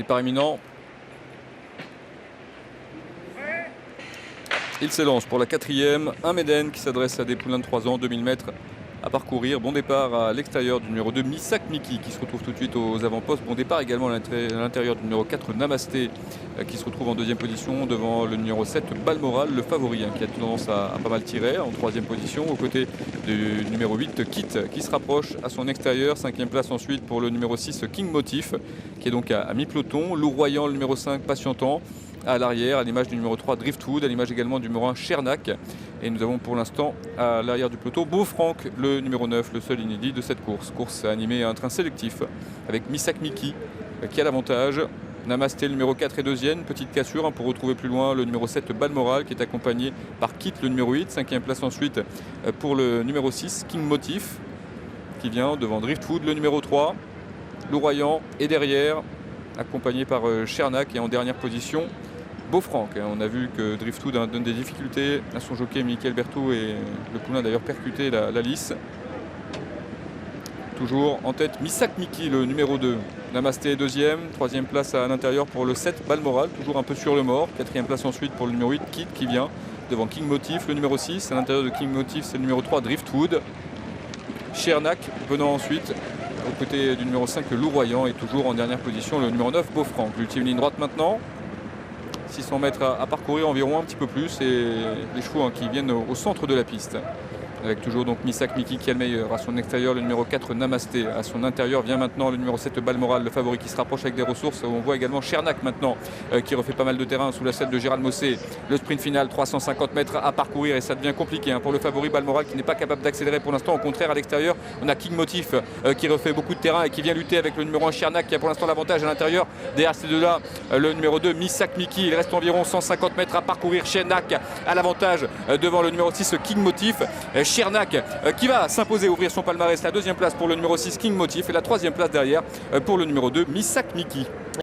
Départ imminent. Il s'élance pour la 4e. Un Méden qui s'adresse à des poulains de 3 ans, 2000 mètres à parcourir. Bon départ à l'extérieur du numéro 2, Missak Miki, qui se retrouve tout de suite aux avant-postes. Bon départ également à l'intérieur du numéro 4, Namasté, qui se retrouve en 2e position devant le numéro 7, Balmoral, le favori, qui a tendance à pas mal tirer en 3e position, aux côtés du numéro 8, Kit, qui se rapproche à son extérieur. 5e place ensuite pour le numéro 6, King Motif, qui est donc à mi-peloton. Louroyant, le numéro 5, Patientant, à l'arrière, à l'image du numéro 3, Driftwood, à l'image également du numéro 1, Chernak. Et nous avons pour l'instant à l'arrière du peloton Beau-Franc, le numéro 9, le seul inédit de cette course. Course animée à un train sélectif avec Missak Miki qui a l'avantage. Namasté, le numéro 4 est 2e, petite cassure pour retrouver plus loin le numéro 7, Balmoral, qui est accompagné par Kit, le numéro 8. 5e place ensuite pour le numéro 6, King Motif, qui vient devant Driftwood, le numéro 3. Louroyant est derrière, accompagné par Chernak, et en dernière position Beau-Franc. On a vu que Driftwood donne des difficultés à son jockey Michael Berthoud, et le poulain d'ailleurs percuté la lice. Toujours en tête Missak Miki, le numéro 2. Namasté 2e, 3e place à l'intérieur pour le 7, Balmoral, toujours un peu sur le mort. 4e place ensuite pour le numéro 8, Kit, qui vient devant King Motif, le numéro 6. À l'intérieur de King Motif, c'est le numéro 3, Driftwood. Chernak venant ensuite aux côtés du numéro 5, Louroyant, et toujours en dernière position le numéro 9, Beau-Franc. L'ultime ligne droite maintenant. 600 mètres à parcourir environ, un petit peu plus, et les chevaux qui viennent au centre de la piste. Avec toujours donc Missak Miki qui est le meilleur. À son extérieur, le numéro 4, Namasté. À son intérieur vient maintenant le numéro 7, Balmoral, le favori, qui se rapproche avec des ressources. On voit également Chernak maintenant qui refait pas mal de terrain sous la selle de Gérald Mossé. Le sprint final, 350 mètres à parcourir, et ça devient compliqué pour le favori Balmoral, qui n'est pas capable d'accélérer pour l'instant. Au contraire, à l'extérieur, on a King Motif qui refait beaucoup de terrain et qui vient lutter avec le numéro 1, Chernak, qui a pour l'instant l'avantage à l'intérieur. Derrière ces deux-là, le numéro 2, Missak Miki. Il reste environ 150 mètres à parcourir. Chernak à l'avantage devant le numéro 6, King Motif. Chernak qui va s'imposer, ouvrir son palmarès. La 2e place pour le numéro 6, King Motif, et la 3e place derrière pour le numéro 2, Missak Miki.